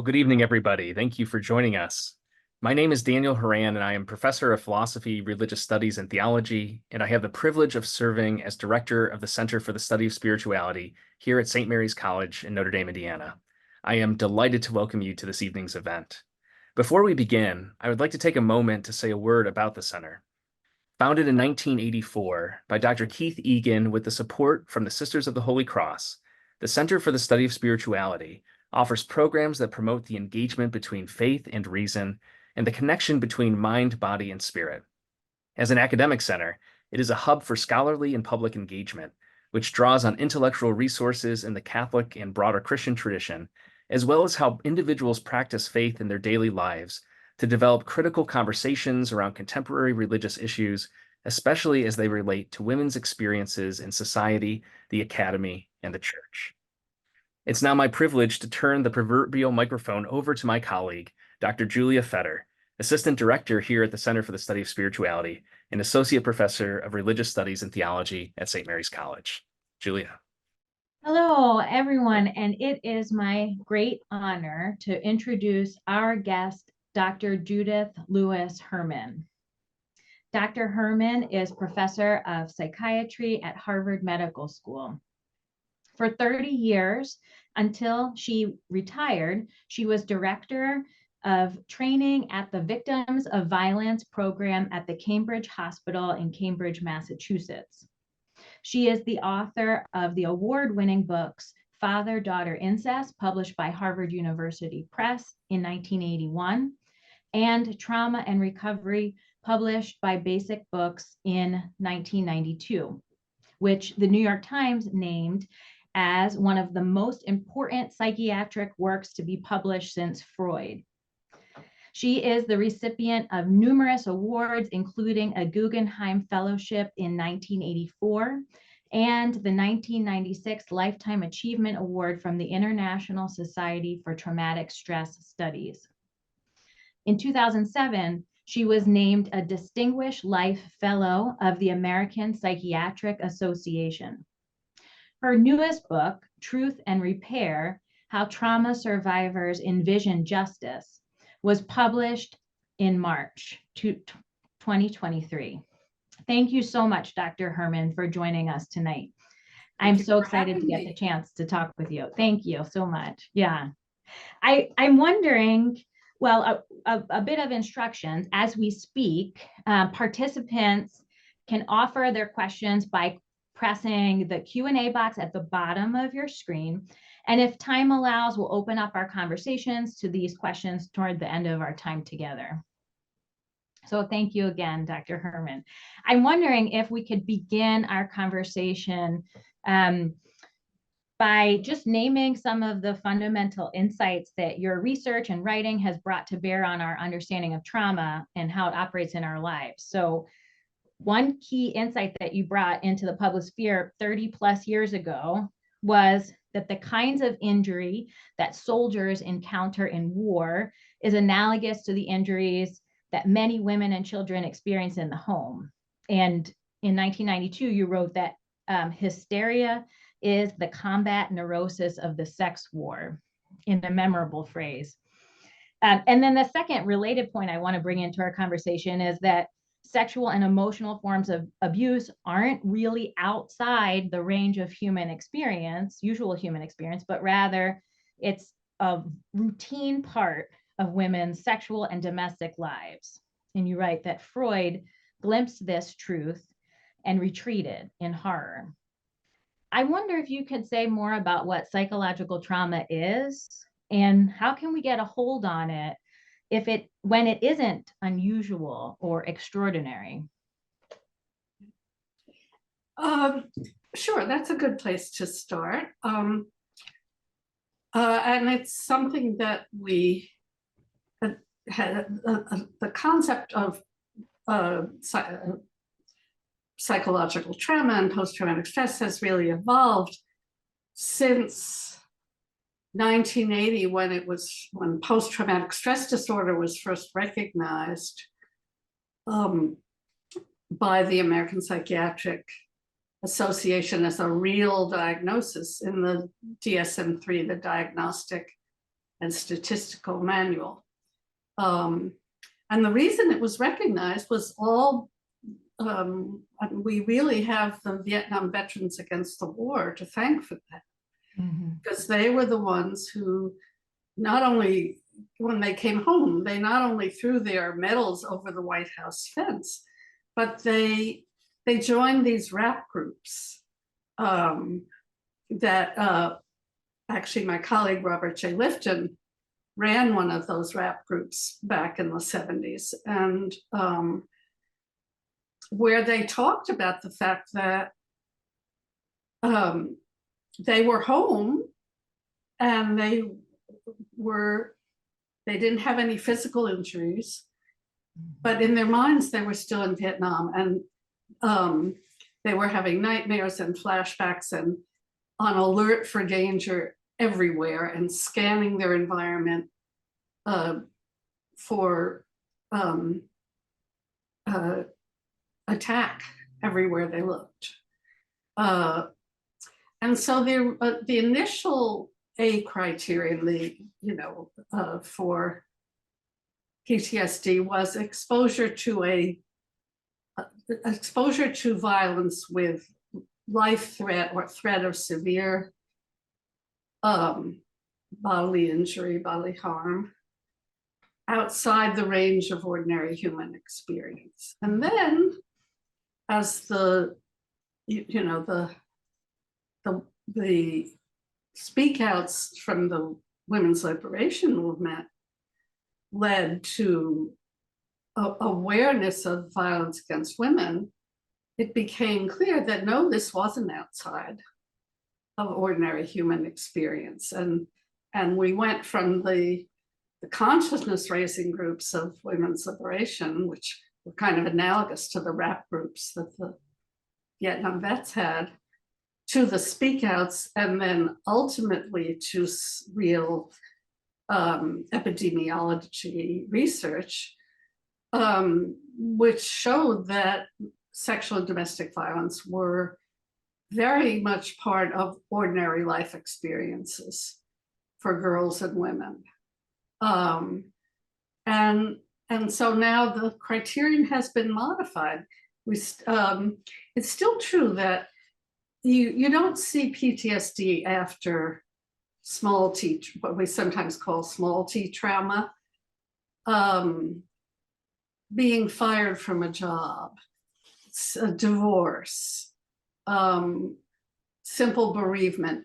Well, good evening, everybody. Thank you for joining us. My name is Daniel Horan, and I am professor of philosophy, religious studies, and theology, and I have the privilege of serving as director of the Center for the Study of Spirituality here at St. Mary's College in Notre Dame, Indiana. I am delighted to welcome you to this evening's event. Before we begin, I would like to take a moment to say a word about the center. Founded in 1984 by Dr. Keith Egan with the support from the Sisters of the Holy Cross, the Center for the Study of Spirituality offers programs that promote the engagement between faith and reason and the connection between mind, body, and spirit. As an academic center, it is a hub for scholarly and public engagement, which draws on intellectual resources in the Catholic and broader Christian tradition, as well as how individuals practice faith in their daily lives to develop critical conversations around contemporary religious issues, especially as they relate to women's experiences in society, the academy, and the church. It's now my privilege to turn the proverbial microphone over to my colleague, Dr. Julia Fetter, Assistant Director here at the Center for the Study of Spirituality and Associate Professor of Religious Studies and Theology at St. Mary's College. Julia. Hello, everyone, and it is my great honor to introduce our guest, Dr. Judith Lewis Herman. Dr. Herman is Professor of Psychiatry at Harvard Medical School. For 30 years, until she retired, she was Director of Training at the Victims of Violence program at the Cambridge Hospital in Cambridge, Massachusetts. She is the author of the award-winning books Father-Daughter Incest, published by Harvard University Press in 1981, and Trauma and Recovery, published by Basic Books in 1992, which the New York Times named as one of the most important psychiatric works to be published since Freud. She is the recipient of numerous awards, including a Guggenheim Fellowship in 1984 and the 1996 Lifetime Achievement Award from the International Society for Traumatic Stress Studies. In 2007, she was named a Distinguished Life Fellow of the American Psychiatric Association. Her newest book, Truth and Repair: How Trauma Survivors Envision Justice, was published in March 2023. Thank you so much, Dr. Herman, for joining us tonight. I'm so excited to get the chance to talk with you. Thank you so much. Yeah. I'm wondering, well, a bit of instructions as we speak. Participants can offer their questions by pressing the Q&A box at the bottom of your screen. And if time allows, we'll open up our conversations to these questions toward the end of our time together. So thank you again, Dr. Herman. I'm wondering if we could begin our conversation by just naming some of the fundamental insights that your research and writing has brought to bear on our understanding of trauma and how it operates in our lives. So one key insight that you brought into the public sphere 30 plus years ago was that the kinds of injury that soldiers encounter in war is analogous to the injuries that many women and children experience in the home. And in 1992, you wrote that hysteria is the combat neurosis of the sex war, in a memorable phrase. And then the second related point I want to bring into our conversation is that sexual and emotional forms of abuse aren't really outside the range of human experience, usual human experience, but rather it's a routine part of women's sexual and domestic lives. And you write that Freud glimpsed this truth and retreated in horror. I wonder if you could say more about what psychological trauma is and how can we get a hold on it when it isn't unusual or extraordinary? Sure, that's a good place to start. And it's something that we had, the concept of psychological trauma and post-traumatic stress has really evolved since 1980, when post-traumatic stress disorder was first recognized by the American Psychiatric Association as a real diagnosis in the DSM-3, the Diagnostic and Statistical Manual. And the reason it was recognized was we really have the Vietnam Veterans Against the War to thank for that. Because they were the ones who not only, when they came home, they not only threw their medals over the White House fence, but they joined these rap groups that actually my colleague Robert J. Lifton ran one of those rap groups back in the 70s, and where they talked about the fact that they were home and they didn't have any physical injuries, but in their minds they were still in Vietnam, and they were having nightmares and flashbacks and on alert for danger everywhere and scanning their environment for attack everywhere they looked. And so the initial A criterion, for PTSD was exposure to violence with life threat or threat of severe bodily injury, bodily harm, outside the range of ordinary human experience. And then, as the speak outs from the women's liberation movement led to awareness of violence against women, it became clear that no, this wasn't outside of ordinary human experience. And we went from the consciousness raising groups of women's liberation, which were kind of analogous to the rap groups that the Vietnam vets had, to the speak outs, and then ultimately to real epidemiology research, which showed that sexual and domestic violence were very much part of ordinary life experiences for girls and women. And so now the criterion has been modified. It's still true that you don't see PTSD after small t, what we sometimes call small t trauma, being fired from a job, a divorce, simple bereavement,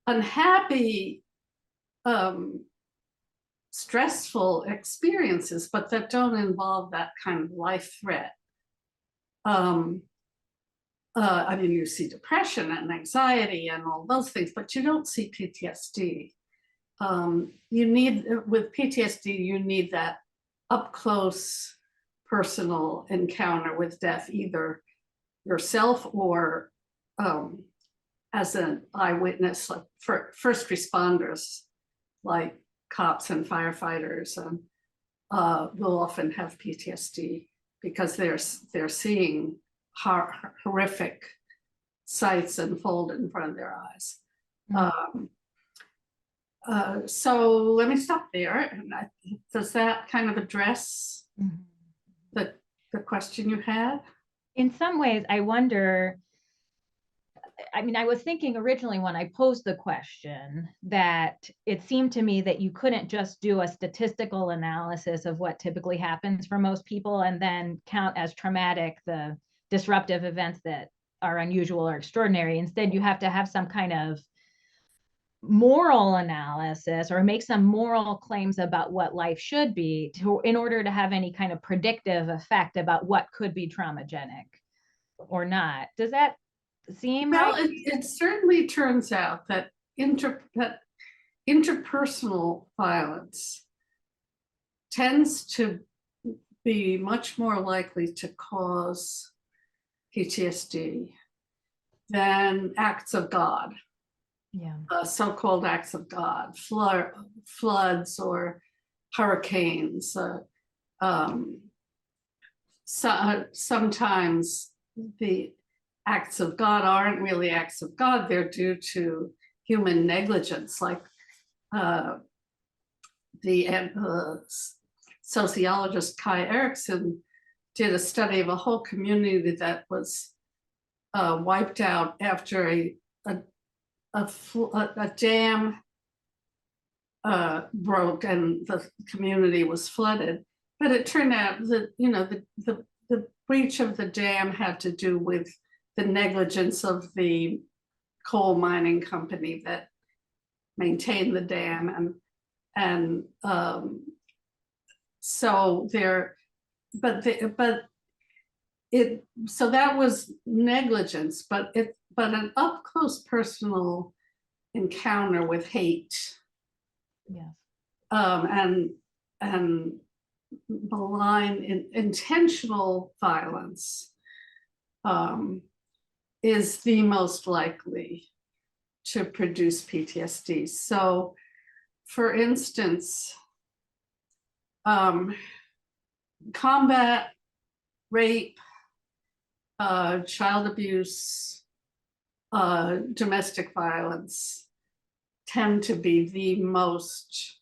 unhappy, stressful experiences, but that don't involve that kind of life threat. You see depression and anxiety and all those things, but you don't see PTSD. With PTSD, you need that up close personal encounter with death, either yourself or as an eyewitness, like for first responders, like cops and firefighters, will often have PTSD because they're seeing horrific sights unfold in front of their eyes. So let me stop there. And does that kind of address the question you had? In some ways, I wonder, I was thinking originally when I posed the question that it seemed to me that you couldn't just do a statistical analysis of what typically happens for most people and then count as traumatic the disruptive events that are unusual or extraordinary. Instead, you have to have some kind of moral analysis or make some moral claims about what life should be in order to have any kind of predictive effect about what could be traumagenic or not. Does that seem well, right? It certainly turns out that interpersonal violence tends to be much more likely to cause PTSD than acts of God. Yeah. So-called acts of God, floods or hurricanes. Sometimes the acts of God aren't really acts of God, they're due to human negligence, like the sociologist Kai Erikson did a study of a whole community that was wiped out after a dam broke and the community was flooded. But it turned out that, you know, the breach of the dam had to do with the negligence of the coal mining company that maintained the dam, and so there, so that was negligence, but an up close personal encounter with hate, Yes. And malign intentional violence is the most likely to produce PTSD. So, for instance, combat, rape, child abuse, domestic violence tend to be the most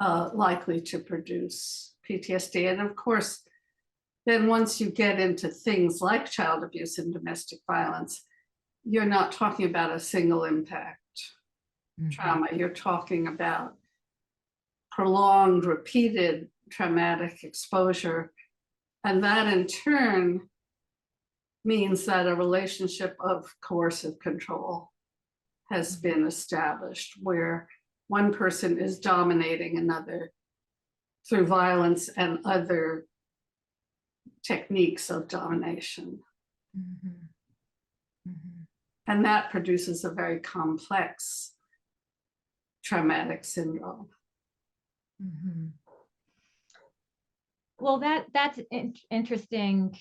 likely to produce PTSD. And of course, then once you get into things like child abuse and domestic violence, you're not talking about a single impact trauma. You're talking about prolonged, repeated traumatic exposure. And that in turn means that a relationship of coercive control has been established, where one person is dominating another through violence and other techniques of domination. And that produces a very complex traumatic syndrome. Well, that's an interesting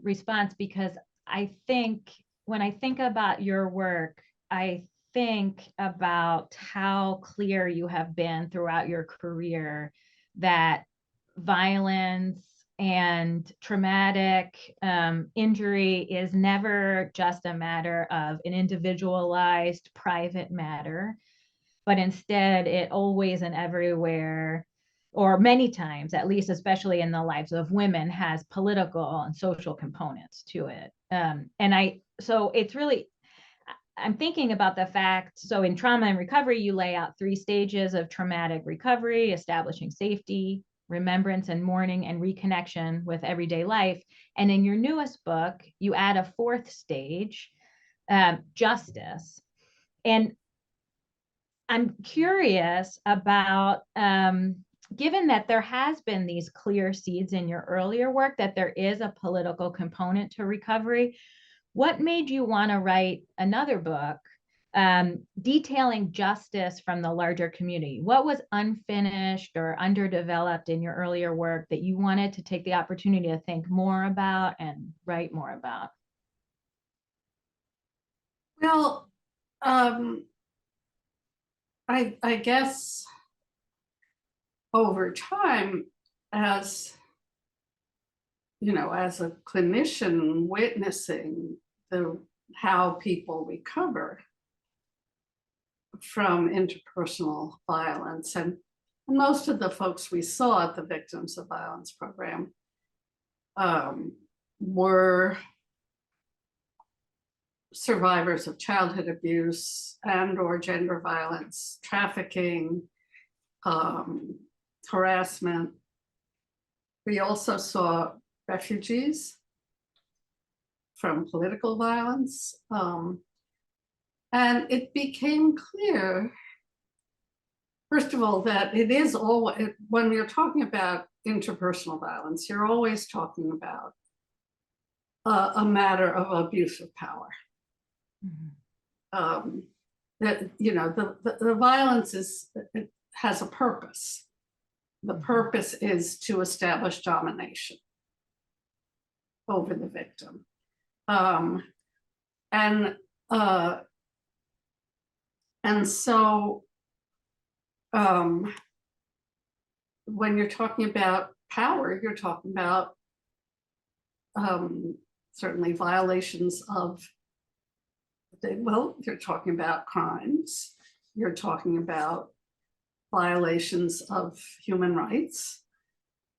response, because I think when I think about your work, I think about how clear you have been throughout your career that violence and traumatic injury is never just a matter of an individualized private matter, but instead it always and everywhere, or many times at least, especially in the lives of women, has political and social components to it. So it's really, I'm thinking about the fact, so in trauma and recovery, you lay out 3 stages of traumatic recovery: establishing safety, remembrance and mourning, and reconnection with everyday life. And in your newest book, you add a 4th stage, justice. And I'm curious about, given that there has been these clear seeds in your earlier work that there is a political component to recovery, what made you want to write another book detailing justice from the larger community? What was unfinished or underdeveloped in your earlier work that you wanted to take the opportunity to think more about and write more about? Well, I guess over time, as you know, as a clinician witnessing how people recover from interpersonal violence, and most of the folks we saw at the Victims of Violence program were survivors of childhood abuse and or gender violence, trafficking, harassment. We also saw refugees from political violence. And it became clear, first of all, that it is always, when you're talking about interpersonal violence, you're always talking about a matter of abuse of power. That, you know, the violence has a purpose. The purpose is to establish domination over the victim. And so when you're talking about power, you're talking about certainly violations of, well, you're talking about crimes, you're talking about violations of human rights.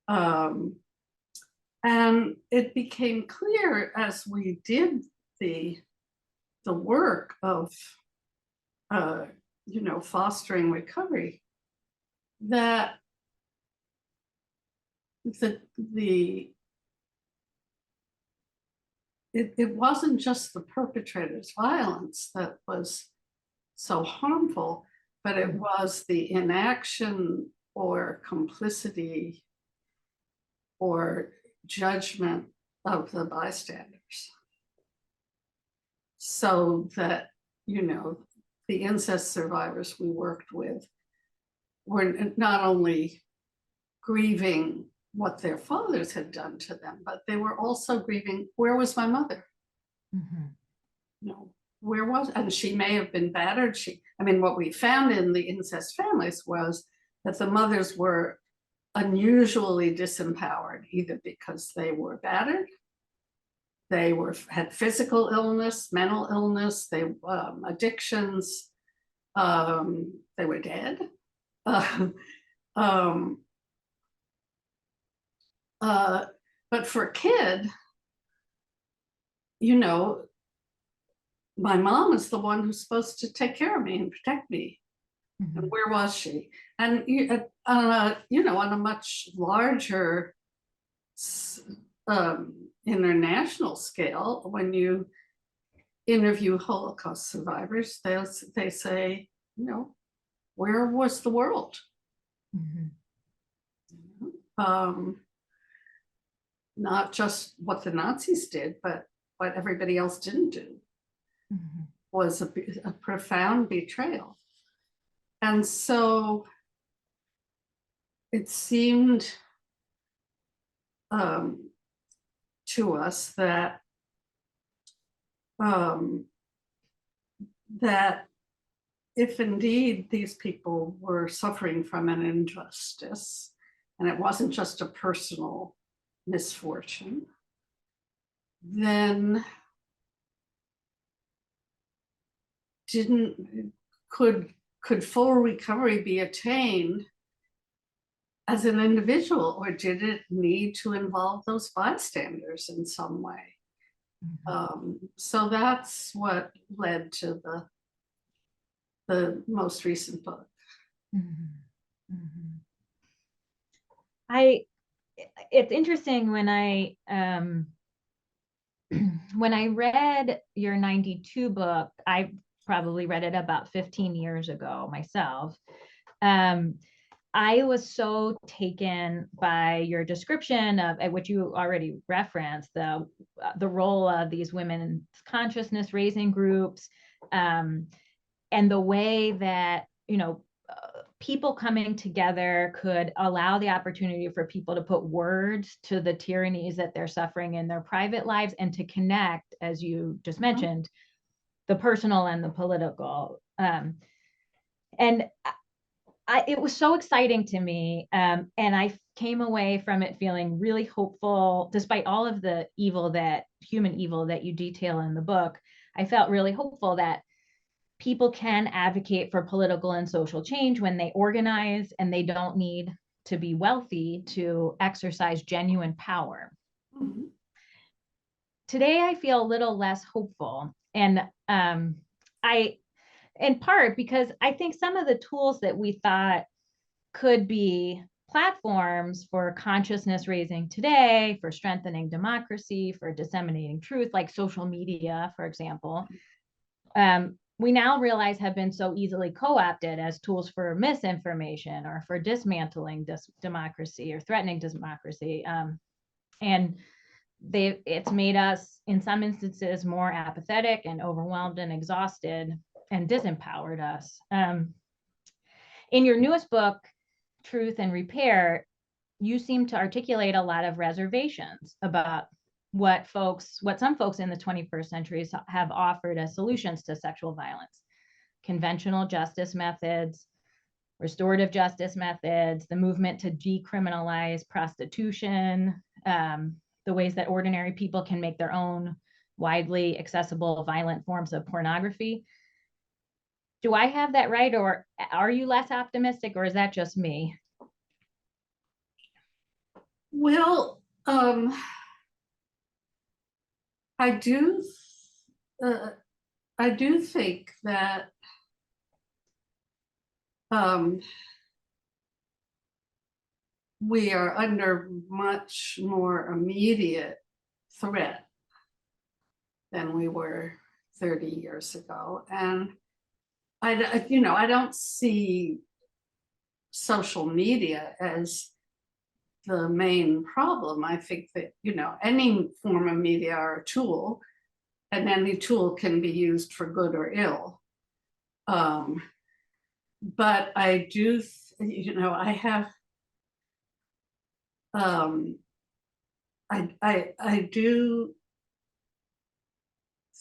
And it became clear as we did the work of fostering recovery, that it wasn't just the perpetrator's violence that was so harmful, but it was the inaction or complicity or judgment of the bystanders. So that, the incest survivors we worked with were not only grieving what their fathers had done to them, but they were also grieving, where was my mother? Mm-hmm. Where was, and she may have been battered. What we found in the incest families was that the mothers were unusually disempowered, either because they were battered, they had physical illness, mental illness, they addictions, they were dead. But for a kid, my mom is the one who's supposed to take care of me and protect me. Mm-hmm. And where was she? And on a much larger international scale, when you interview Holocaust survivors, they say, where was the world? Mm-hmm. Not just what the Nazis did, but what everybody else didn't do. Mm-hmm. Was a profound betrayal. And so it seemed to us that that if indeed these people were suffering from an injustice, and it wasn't just a personal misfortune, then could full recovery be attained as an individual, or did it need to involve those bystanders in some way? Mm-hmm. So that's what led to the most recent book. Mm-hmm. Mm-hmm. It's interesting when I read your 92 book, I probably read it about 15 years ago myself. I was so taken by your description of which you already referenced, the role of these women's consciousness raising groups, and the way that people coming together could allow the opportunity for people to put words to the tyrannies that they're suffering in their private lives, and to connect, as you just mentioned, the personal and the political. And it was so exciting to me. And I came away from it feeling really hopeful, despite all of the human evil that you detail in the book. I felt really hopeful that people can advocate for political and social change when they organize, and they don't need to be wealthy to exercise genuine power. Mm-hmm. Today, I feel a little less hopeful. And in part because I think some of the tools that we thought could be platforms for consciousness raising today, for strengthening democracy, for disseminating truth, like social media, for example, we now realize have been so easily co-opted as tools for misinformation or for dismantling democracy or threatening democracy. And it's made us, in some instances, more apathetic and overwhelmed and exhausted, and disempowered us. In your newest book, Truth and Repair, you seem to articulate a lot of reservations about what some folks in the 21st century have offered as solutions to sexual violence: conventional justice methods, restorative justice methods, the movement to decriminalize prostitution, the ways that ordinary people can make their own widely accessible violent forms of pornography. Do I have that right, or are you less optimistic, or is that just me? Well, I do, uh, I do think that we are under much more immediate threat than we were 30 years ago. And I don't see social media as the main problem. I think that, any form of media are a tool, and any tool can be used for good or ill. But I do, I have, I do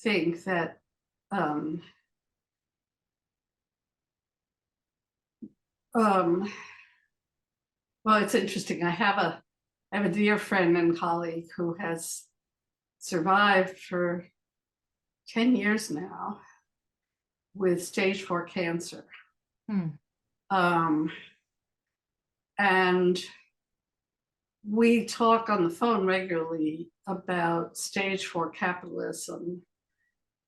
think that well, it's interesting. I have a dear friend and colleague who has survived for 10 years now with stage 4 cancer. And we talk on the phone regularly about stage 4 capitalism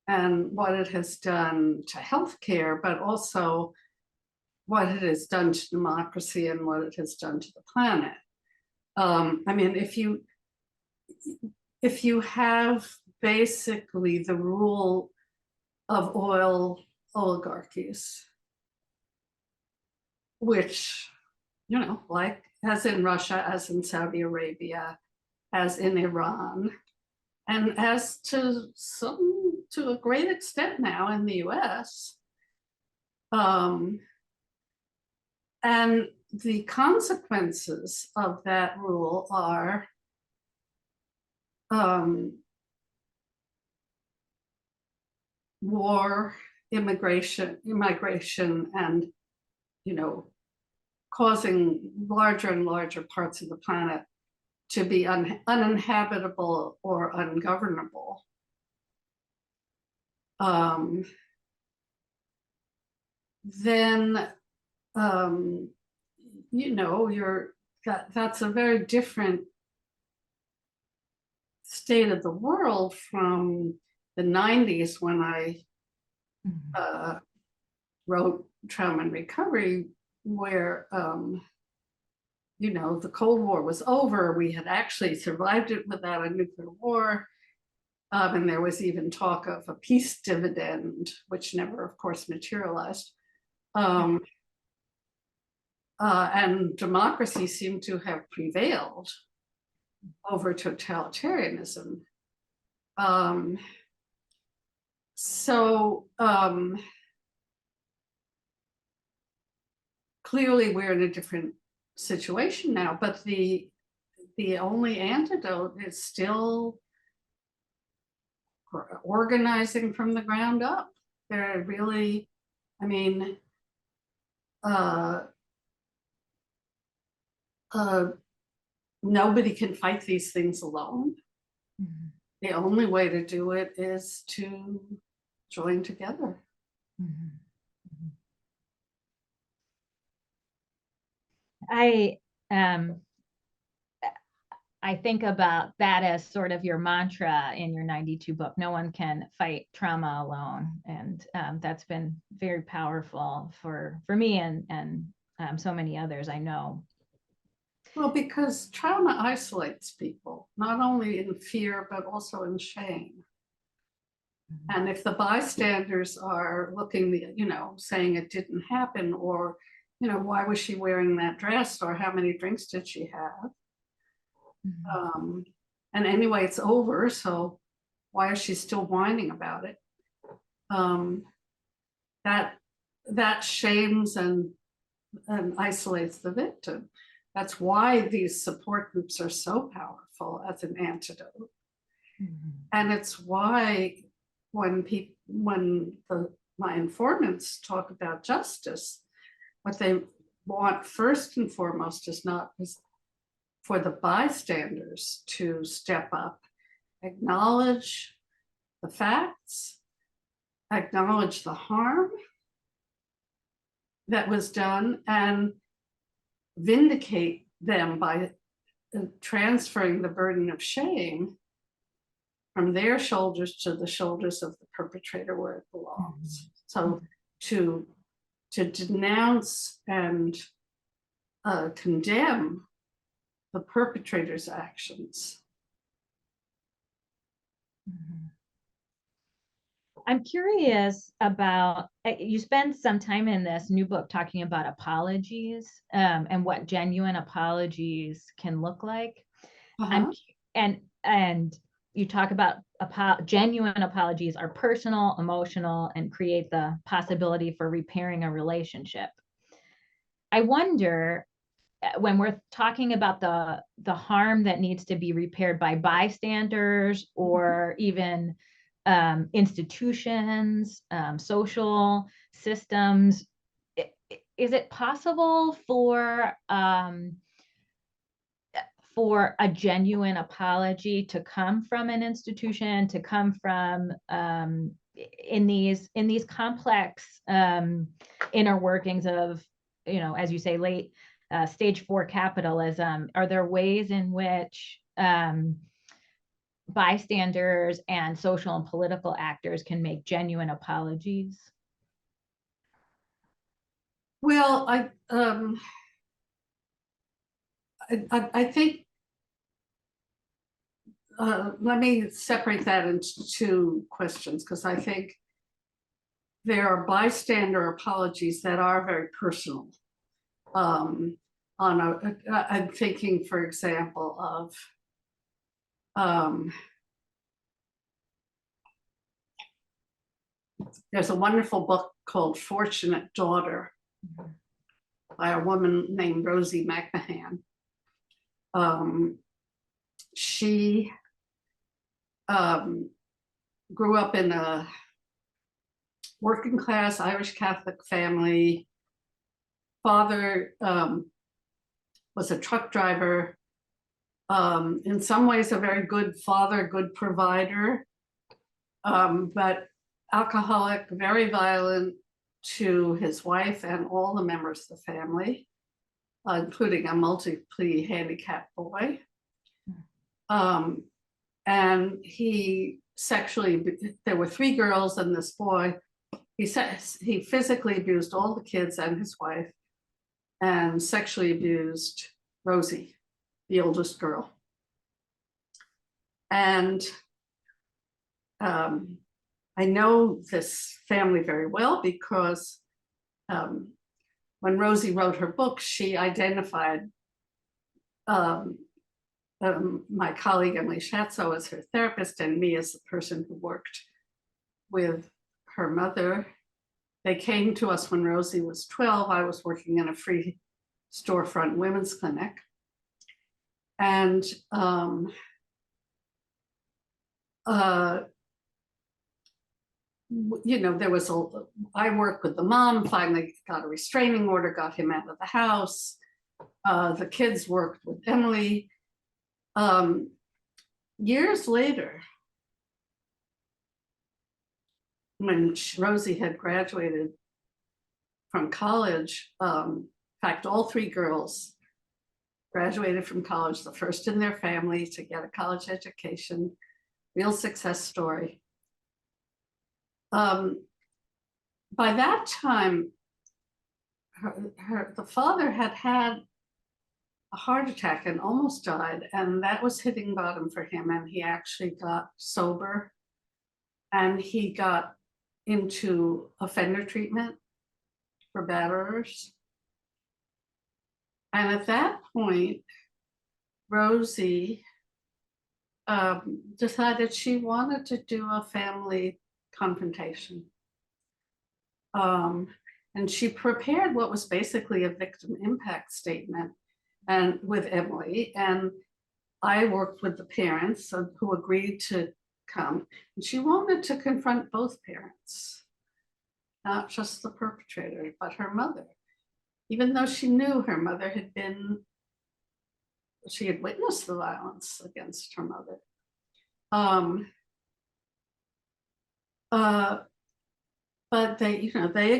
and what it has done to healthcare, but also what it has done to democracy and what it has done to the planet. I mean, if you have basically the rule of oil oligarchies, which, like as in Russia, as in Saudi Arabia, as in Iran, and as to a great extent now in the US, and the consequences of that rule are war, immigration, and, causing larger and larger parts of the planet to be uninhabitable or ungovernable. Then that's a very different state of the world from the 90s when I wrote Trauma and Recovery, where the Cold War was over. We had actually survived it without a nuclear war. And there was even talk of a peace dividend, which never, of course, materialized. And democracy seemed to have prevailed over totalitarianism. Clearly we're in a different situation now, but the only antidote is still organizing from the ground up. They're really, nobody can fight these things alone. The only way to do it is to join together. I think about that as sort of your mantra in your 92 book. No one can fight trauma alone. And that's been very powerful for me and so many others I know. Well, because trauma isolates people, not only in fear, but also in shame. And if the bystanders are looking, saying it didn't happen, or, why was she wearing that dress, or how many drinks did she have? And anyway, it's over, so why is she still whining about it? That shames and isolates the victim. That's why these support groups are so powerful as an antidote. And it's why when my informants talk about justice, what they want first and foremost is not for the bystanders to step up, acknowledge the facts, acknowledge the harm, that was done and vindicate them by transferring the burden of shame from their shoulders to the shoulders of the perpetrator where it belongs. So to denounce and condemn the perpetrator's actions. I'm curious about, you spend some time in this new book talking about apologies, and what genuine apologies can look like. And you talk about genuine apologies are personal, emotional, and create the possibility for repairing a relationship. I wonder, when we're talking about the harm that needs to be repaired by bystanders or even institutions, social systems, is it possible for a genuine apology to come from an institution, to come from in these complex inner workings of, as you say, late stage 4 capitalism? Are there ways in which bystanders and social and political actors can make genuine apologies? Well, I think, let me separate that into two questions, because I think there are bystander apologies that are very personal. I'm thinking, for example, of there's a wonderful book called Fortunate Daughter by a woman named Rosie McMahon. She grew up in a working class Irish Catholic family. Father was a truck driver. In some ways, a very good father, good provider, but alcoholic, very violent to his wife and all the members of the family, including a multiply handicapped boy. And he sexually, there were 3 girls and this boy. He says he physically abused all the kids and his wife, and sexually abused Rosie, the oldest girl. And I know this family very well because when Rosie wrote her book, she identified my colleague Emily Schatzow as her therapist and me as the person who worked with her mother. They came to us when Rosie was 12. I was working in a free storefront women's clinic. And there was I worked with the mom, finally got a restraining order, got him out of the house. The kids worked with Emily. Years later, when Rosie had graduated from college, in fact, all 3 girls graduated from college, the first in their family to get a college education, real success story. By that time, the father had had a heart attack and almost died, and that was hitting bottom for him, and he actually got sober, and he got into offender treatment for batterers. And at that point, Rosie decided she wanted to do a family confrontation. And she prepared what was basically a victim impact statement and with Emily. And I worked with the parents who agreed to come. And she wanted to confront both parents, not just the perpetrator, but her mother. Even though she knew her mother she had witnessed the violence against her mother. But they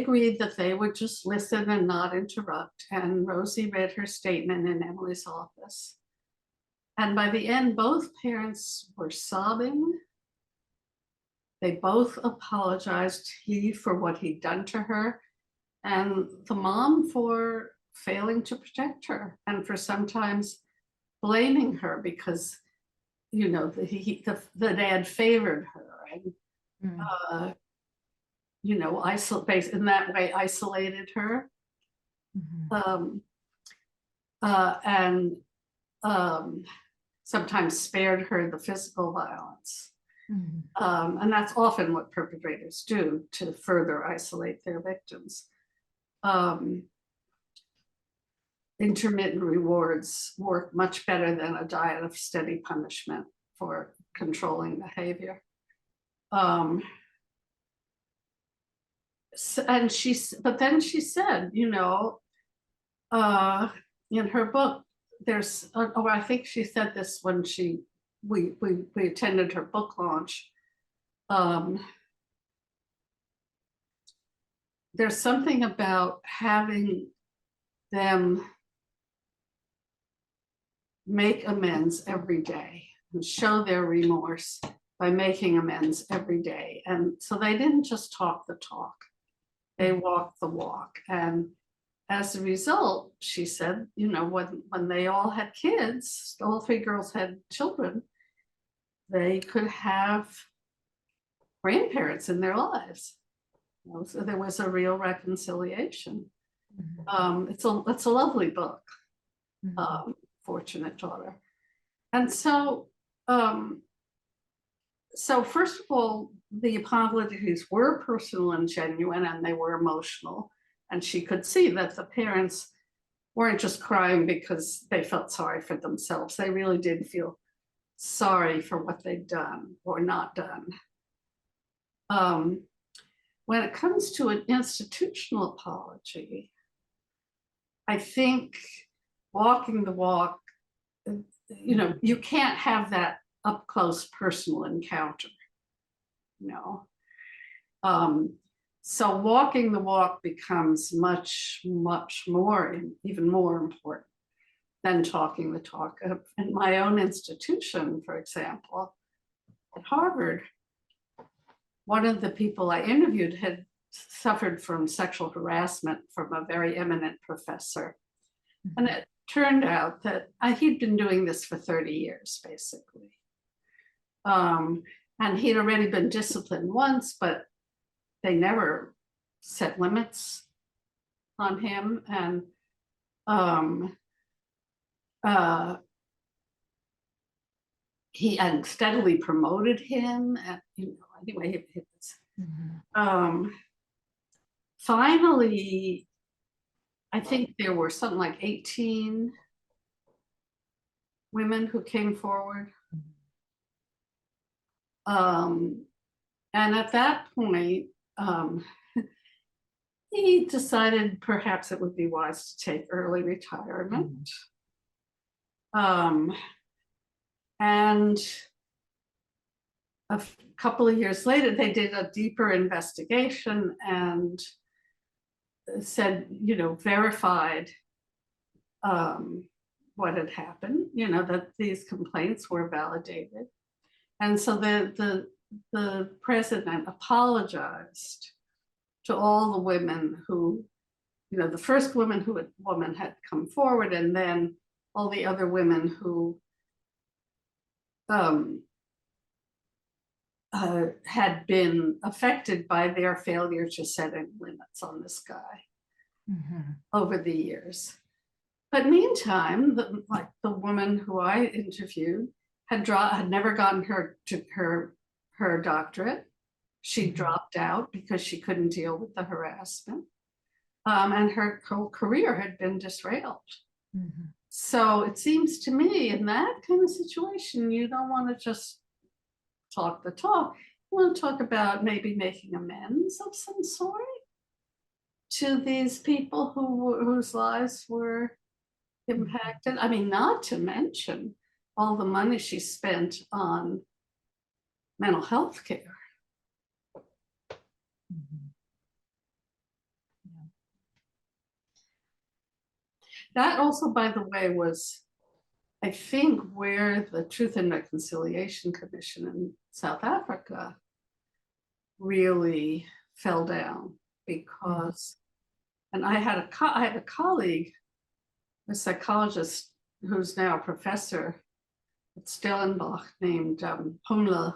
agreed that they would just listen and not interrupt. And Rosie read her statement in Emily's office. And by the end, both parents were sobbing. They both apologized, he for what he'd done to her, and the mom for failing to protect her, and for sometimes blaming her because, the dad favored her and, in that way isolated her. And sometimes spared her the physical violence. And that's often what perpetrators do to further isolate their victims. Intermittent rewards work much better than a diet of steady punishment for controlling behavior. But then she said, in her book, I think she said this when we attended her book launch. There's something about having them make amends every day and show their remorse by making amends every day. And so they didn't just talk the talk, they walked the walk. And as a result, she said, when they all had kids, all three girls had children, they could have grandparents in their lives. So there was a real reconciliation. It's a lovely book, Fortunate Daughter. And so first of all, the apologies were personal and genuine, and they were emotional. And she could see that the parents weren't just crying because they felt sorry for themselves. They really did feel sorry for what they'd done or not done. When it comes to an institutional apology, I think walking the walk, you can't have that up close personal encounter, So walking the walk becomes much, much more, even more important than talking the talk. In my own institution, for example, at Harvard, one of the people I interviewed had suffered from sexual harassment from a very eminent professor. And it turned out that he'd been doing this for 30 years, basically. And he'd already been disciplined once, but they never set limits on him. And he steadily promoted him. And, anyway, finally, I think there were something like 18 women who came forward. And at that point, he decided perhaps it would be wise to take early retirement. And a couple of years later, they did a deeper investigation and said, verified what had happened, that these complaints were validated. And so the president apologized to all the women who, the first woman had come forward, and then all the other women who had been affected by their failure to set any limits on this guy over the years. But meantime, the woman who I interviewed had never gotten her doctorate. She dropped out because she couldn't deal with the harassment. And her whole career had been disrailed. So it seems to me, in that kind of situation, you don't want to just talk the talk. You want to talk about maybe making amends of some sort to these people whose lives were impacted. I mean, not to mention all the money she spent on mental health care. that also, by the way, was, I think, where the Truth and Reconciliation Commission in South Africa really fell down, because, and I had a colleague, a psychologist who's now a professor at Stellenbosch, named Pumla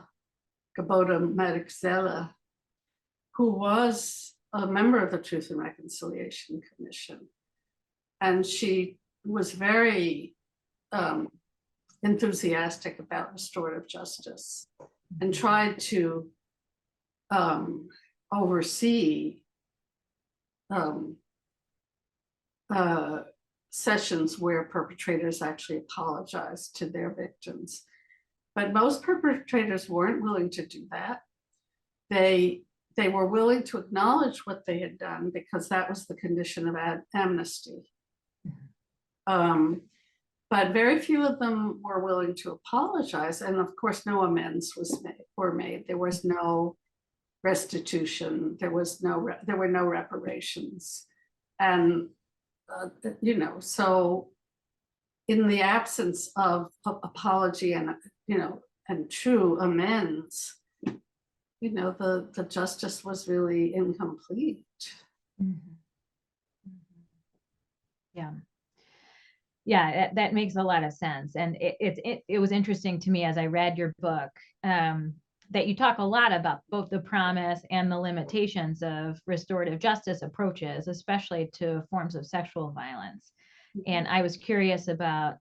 Gabota-Madikizela, who was a member of the Truth and Reconciliation Commission. And she was very enthusiastic about restorative justice and tried to oversee sessions where perpetrators actually apologized to their victims. But most perpetrators weren't willing to do that. They were willing to acknowledge what they had done, because that was the condition of amnesty. But very few of them were willing to apologize. And of course, no amends were made. There was no restitution. There were no reparations. And, you know, so in the absence of apology and, you know, and true amends, you know, the justice was really incomplete. Yeah. Yeah, that makes a lot of sense. And it was interesting to me as I read your book, that you talk a lot about both the promise and the limitations of restorative justice approaches, especially to forms of sexual violence. And I was curious about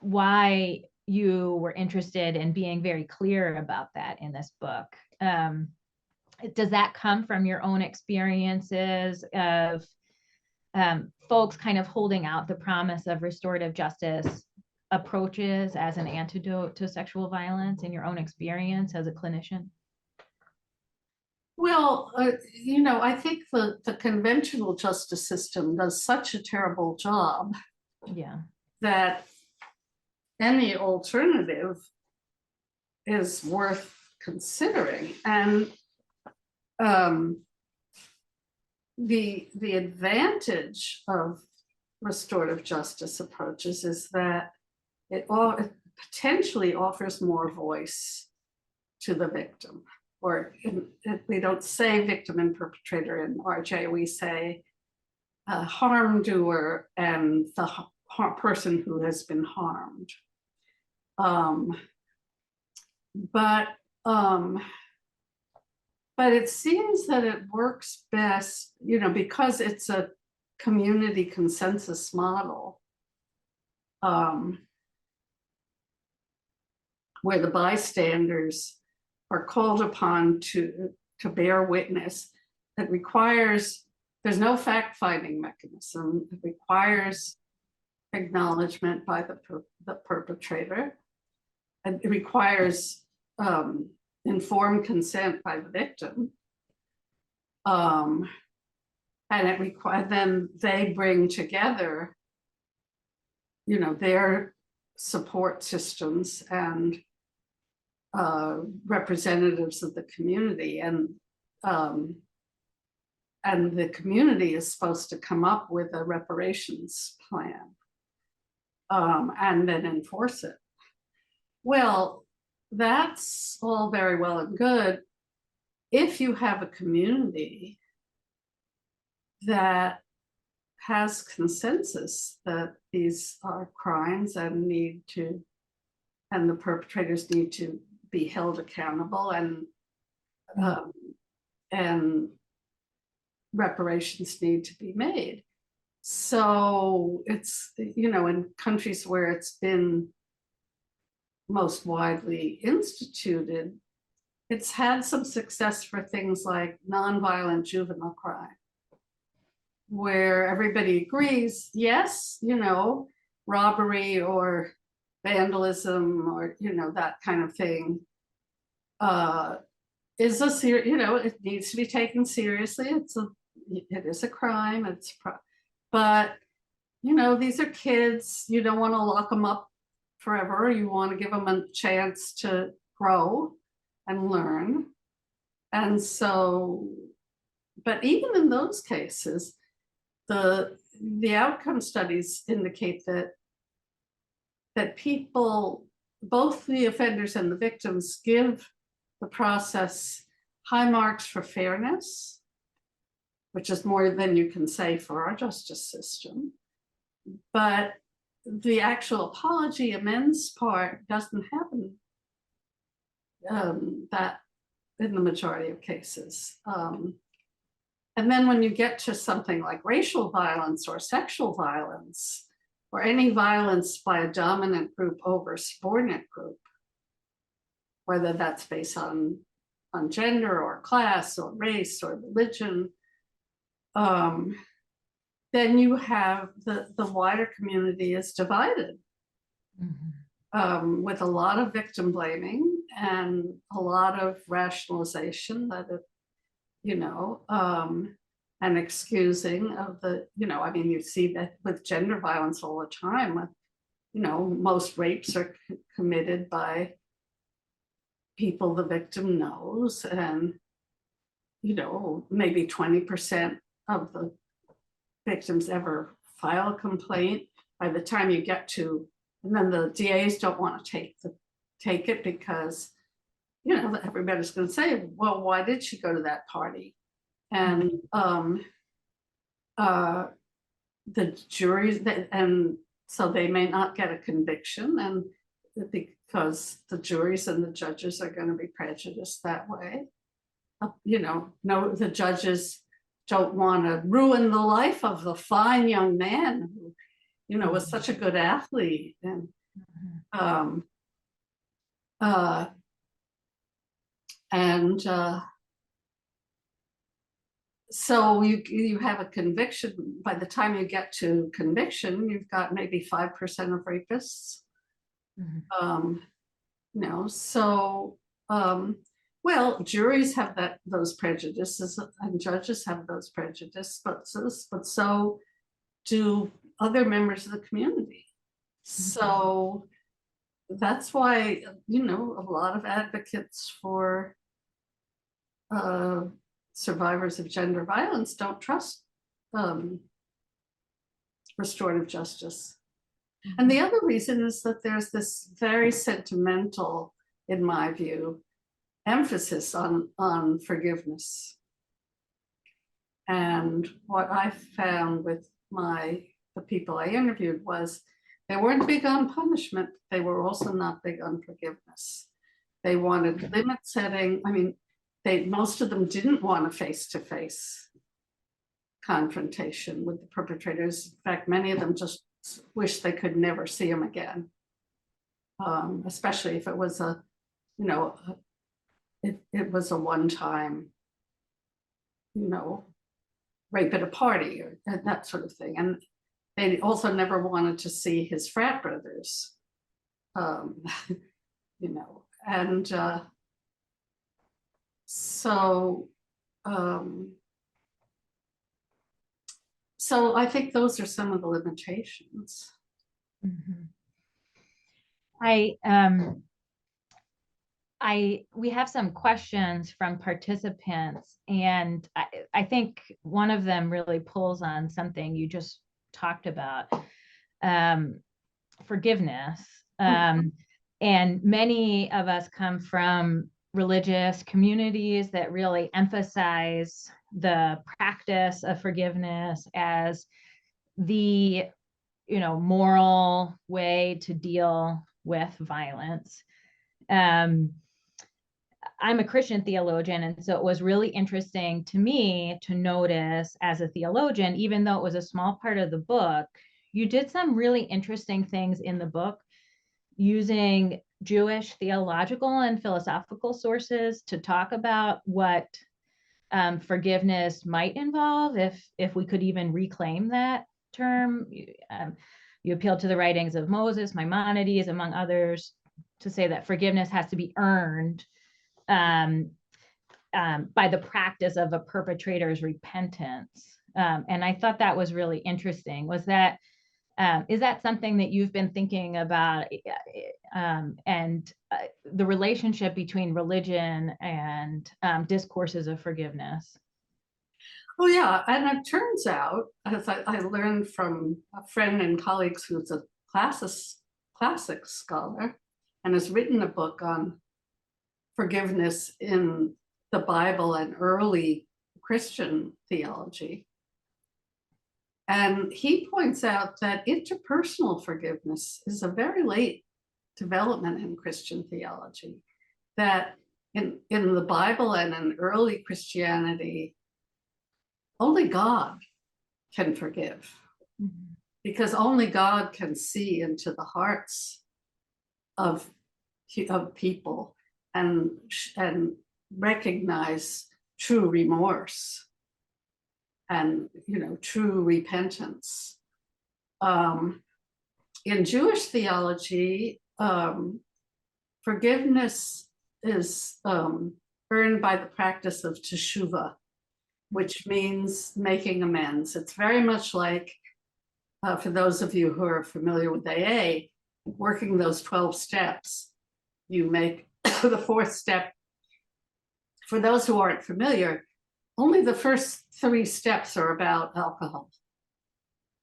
why you were interested in being very clear about that in this book. Does that come from your own experiences of folks kind of holding out the promise of restorative justice approaches as an antidote to sexual violence in your own experience as a clinician? Well, you know, I think the conventional justice system does such a terrible job, Yeah, that any alternative is worth considering. And the advantage of restorative justice approaches is that it potentially offers more voice to the victim. Or we don't say victim and perpetrator in RJ, we say harm doer and the person who has been harmed. But it seems that it works best, you know, because it's a community consensus model, where the bystanders are called upon to bear witness. That requires, there's no fact-finding mechanism. It requires acknowledgement by the perpetrator. And it requires informed consent by the victim. And then they bring together, you know, their support systems and representatives of the community, and the community is supposed to come up with a reparations plan and then enforce it. Well, that's all very well and good if you have a community that has consensus that these are crimes and the perpetrators need to be held accountable, and reparations need to be made. So it's, you know, in countries where it's been most widely instituted, it's had some success for things like nonviolent juvenile crime, where everybody agrees, yes, you know, robbery or vandalism or, you know, that kind of thing is you know, it needs to be taken seriously. It is a crime. But, you know, these are kids. You don't want to lock them up forever. You want to give them a chance to grow and learn. And so, but even in those cases, the outcome studies indicate that people, both the offenders and the victims, give the process high marks for fairness, which is more than you can say for our justice system. But the actual apology amends part doesn't happen that in the majority of cases. And then when you get to something like racial violence or sexual violence, or any violence by a dominant group over a subordinate group, whether that's based on gender or class or race or religion, then you have the wider community is divided, with a lot of victim blaming and a lot of rationalization that it, and excusing of the, I mean, you see that with gender violence all the time. With, most rapes are committed by people the victim knows, and maybe 20% of the victims ever file a complaint. By the time you get to, and then the DAs don't want to take it because everybody's going to say, well, why did she go to that party? And the juries, and so they may not get a conviction, and because the juries and the judges are going to be prejudiced that way. No, the judges don't want to ruin the life of the fine young man who, was such a good athlete. And so you have a conviction. By the time you get to conviction, you've got maybe 5% of rapists. Well, juries have those prejudices, and judges have those prejudices, but so do other members of the community. So that's why, a lot of advocates for survivors of gender violence don't trust restorative justice. And the other reason is that there's this very sentimental, in my view, emphasis on forgiveness. And what I found with the people I interviewed was they weren't big on punishment. They were also not big on forgiveness. They wanted limit setting. I mean, most of them didn't want a face-to-face confrontation with the perpetrators. In fact, many of them just wish they could never see them again, especially if it was it was a one-time, rape at a party or that sort of thing. And they also never wanted to see his frat brothers, and so I think those are some of the limitations. We have some questions from participants, and I think one of them really pulls on something you just talked about, forgiveness. And many of us come from religious communities that really emphasize the practice of forgiveness as the, moral way to deal with violence. I'm a Christian theologian, and so it was really interesting to me to notice as a theologian, even though it was a small part of the book, you did some really interesting things in the book using Jewish theological and philosophical sources to talk about what forgiveness might involve, if we could even reclaim that term. You appealed to the writings of Moses, Maimonides, among others, to say that forgiveness has to be earned by the practice of a perpetrator's repentance. And I thought that was really interesting. Is that something that you've been thinking about, and the relationship between religion and discourses of forgiveness? Oh, yeah. And it turns out, as I learned from a friend and colleagues who's a classics scholar and has written a book on forgiveness in the Bible and early Christian theology. And he points out that interpersonal forgiveness is a very late development in Christian theology, that in the Bible and in early Christianity, only God can forgive, because only God can see into the hearts of people and recognize true remorse and true repentance. In Jewish theology, forgiveness is earned by the practice of teshuvah, which means making amends. It's very much like, for those of you who are familiar with AA, working those 12 steps, you make the fourth step. For those who aren't familiar, only the first 3 steps are about alcohol.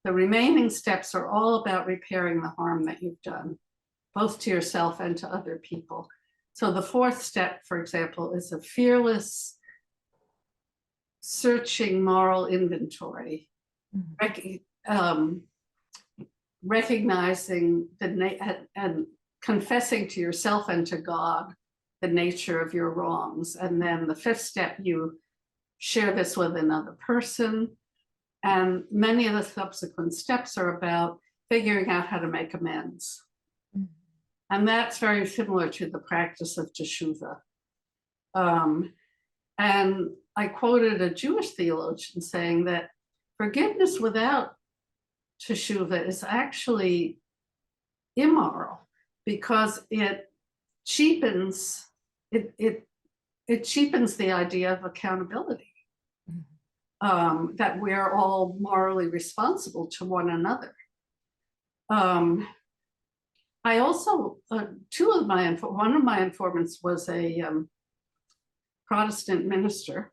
The remaining steps are all about repairing the harm that you've done, both to yourself and to other people. So the fourth step, for example, is a fearless, searching moral inventory, recognizing and confessing to yourself and to God the nature of your wrongs. And then the fifth step, you share this with another person. And many of the subsequent steps are about figuring out how to make amends. And that's very similar to the practice of teshuvah. And I quoted a Jewish theologian saying that forgiveness without teshuvah is actually immoral, because it cheapens it cheapens the idea of accountability, that we're all morally responsible to one another. I also, one of my informants was a Protestant minister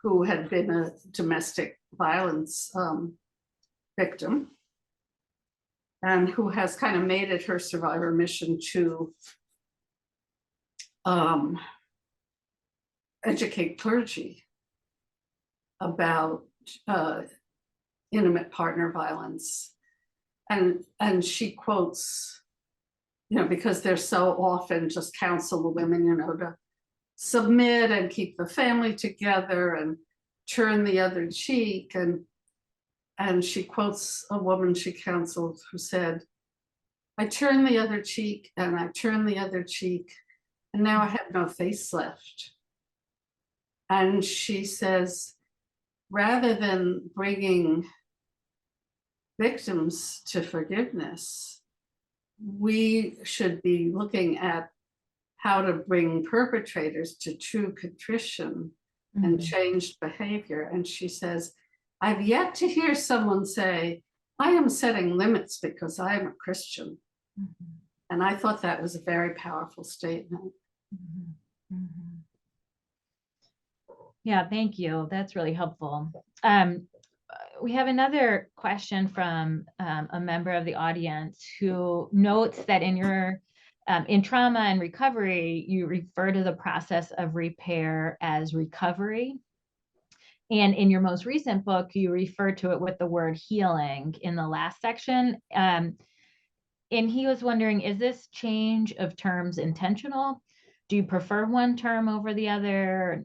who had been a domestic violence victim, and who has kind of made it her survivor mission to educate clergy about intimate partner violence. And she quotes, because they're so often just counsel the women, to submit and keep the family together and turn the other cheek. And she quotes a woman she counseled who said, "I turn the other cheek and I turn the other cheek, and now I have no face left." And she says, rather than bringing victims to forgiveness, we should be looking at how to bring perpetrators to true contrition and changed behavior. And she says, "I've yet to hear someone say, I am setting limits because I am a Christian." And I thought that was a very powerful statement. Yeah, thank you. That's really helpful. We have another question from a member of the audience who notes that in trauma and recovery, you refer to the process of repair as recovery. And in your most recent book, you refer to it with the word healing in the last section. And he was wondering, is this change of terms intentional? Do you prefer one term over the other?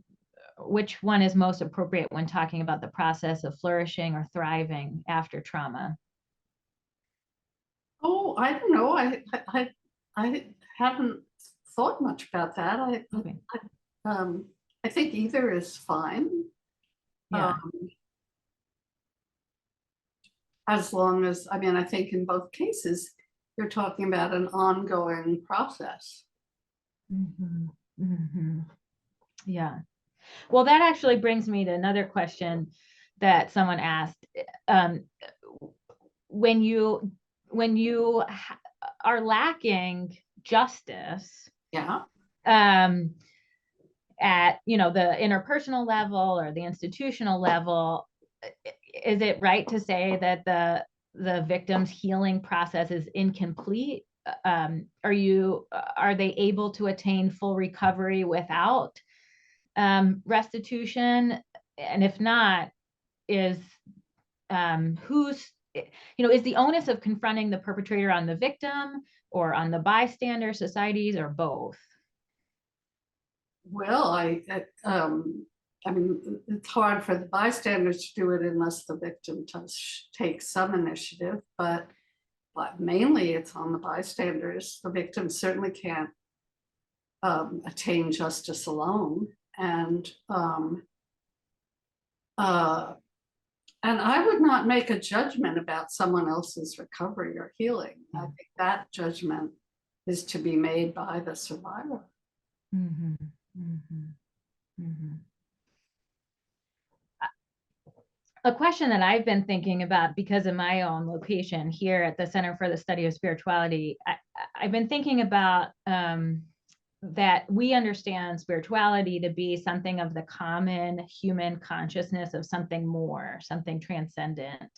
Which one is most appropriate when talking about the process of flourishing or thriving after trauma? Oh, I don't know. I haven't thought much about that. I think either is fine. Yeah. As long as, I think in both cases, you're talking about an ongoing process. Yeah. Well, that actually brings me to another question that someone asked. When you are lacking justice, Yeah. at, you know, the interpersonal level or the institutional level, is it right to say that the victim's healing process is incomplete? Are they able to attain full recovery without restitution? And if not, is who's, you know, is the onus of confronting the perpetrator on the victim or on the bystander societies, or both? Well, I mean, it's hard for the bystanders to do it unless the victim takes some initiative, but mainly it's on the bystanders. The victim certainly can't attain justice alone. And I would not make a judgment about someone else's recovery or healing. I think that judgment is to be made by the survivor. Mm-hmm. Mm-hmm. Mm-hmm. A question that I've been thinking about because of my own location here at the Center for the Study of Spirituality, I've been thinking about that we understand spirituality to be something of the common human consciousness of something more, something transcendent,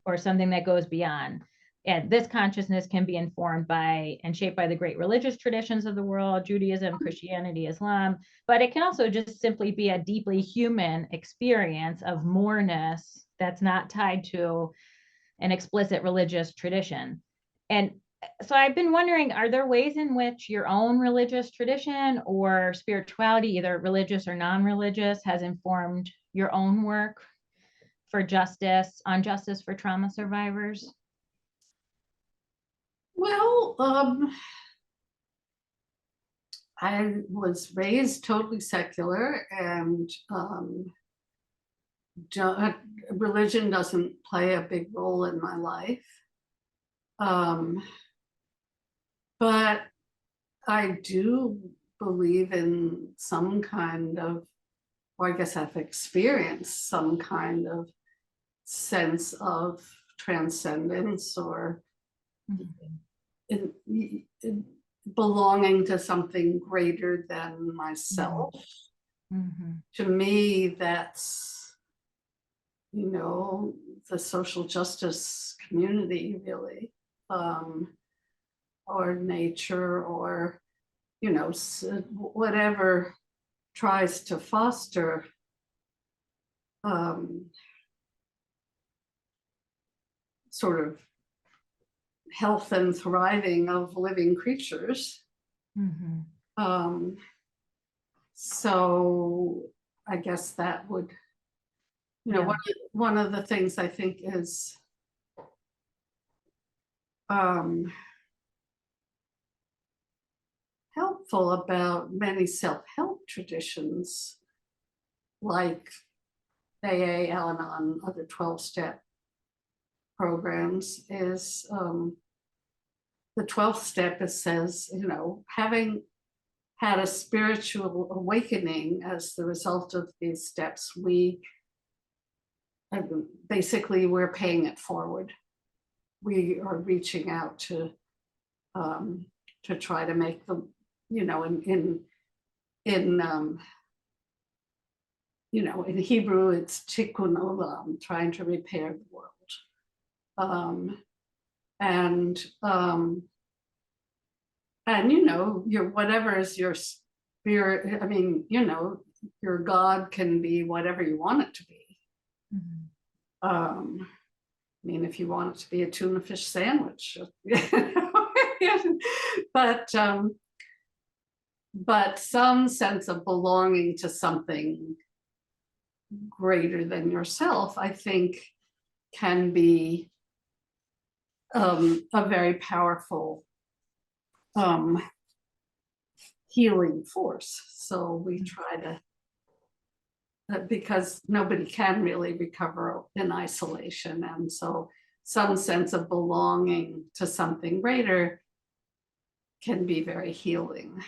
or something that goes beyond. And this consciousness can be informed by and shaped by the great religious traditions of the world, Judaism, Christianity, Islam, but it can also just simply be a deeply human experience of moreness that's not tied to an explicit religious tradition. And so I've been wondering, are there ways in which your own religious tradition or spirituality, either religious or non-religious, has informed your own work for justice, on justice for trauma survivors? Well, I was raised totally secular, and religion doesn't play a big role in my life. But I do believe in some kind of, or I guess I've experienced some kind of sense of transcendence, or in belonging to something greater than myself. Mm-hmm. To me, that's, you know, the social justice community, really, or nature, or, you know, whatever tries to foster sort of health and thriving of living creatures. Mm-hmm. So I guess that would, you know, one of the things I think is helpful about many self-help traditions like AA, Al-Anon, other 12-step programs is the 12th step. It says, you know, having had a spiritual awakening as the result of these steps, we're paying it forward. We are reaching out to try to make them, you know, in you know, in Hebrew it's tikkun olam, trying to repair the world. And you know, whatever is your spirit, I mean, you know, your God can be whatever you want it to be. I mean, if you want it to be a tuna fish sandwich, but some sense of belonging to something greater than yourself, I think, can be a very powerful healing force. So we try to, because nobody can really recover in isolation, and so some sense of belonging to something greater can be very healing.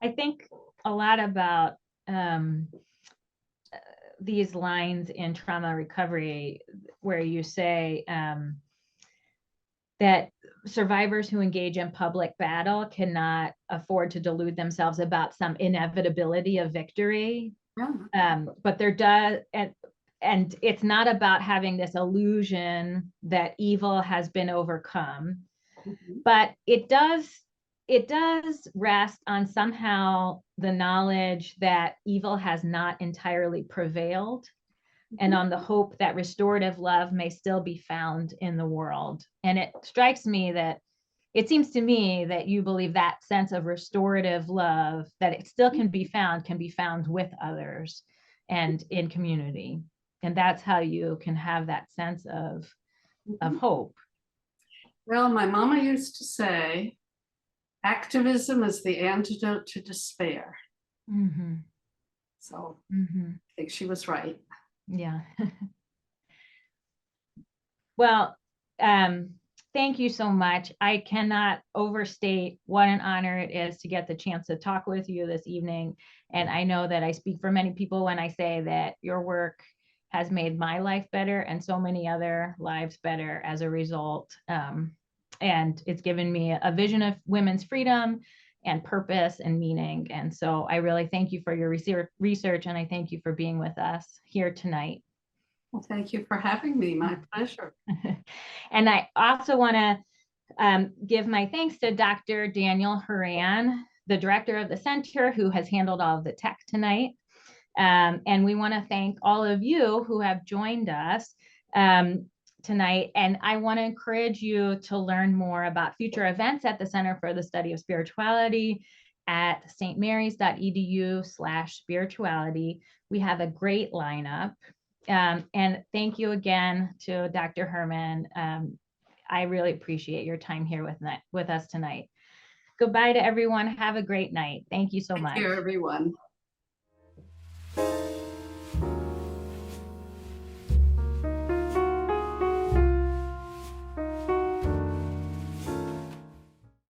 I think a lot about these lines in trauma recovery where you say that survivors who engage in public battle cannot afford to delude themselves about some inevitability of victory. But there does, and it's not about having this illusion that evil has been overcome, but it does rest on somehow the knowledge that evil has not entirely prevailed, and on the hope that restorative love may still be found in the world. And it strikes me that it seems to me that you believe that sense of restorative love, that it still can be found with others and in community. And that's how you can have that sense of hope. Well, my mama used to say, activism is the antidote to despair. So I think she was right. Yeah. Well, thank you so much. I cannot overstate what an honor it is to get the chance to talk with you this evening. And I know that I speak for many people when I say that your work has made my life better and so many other lives better as a result. And it's given me a vision of women's freedom and purpose and meaning. And so I really thank you for your research, and I thank you for being with us here tonight. Well, thank you for having me. My pleasure. And I also want to give my thanks to Dr. Daniel Herman, the director of the center, who has handled all of the tech tonight. And we want to thank all of you who have joined us tonight. And I want to encourage you to learn more about future events at the Center for the Study of Spirituality at stmarys.edu/spirituality. We have a great lineup. And thank you again to Dr. Herman. I really appreciate your time here with us tonight. Goodbye to everyone. Have a great night. Thank you so much. Thank you, everyone.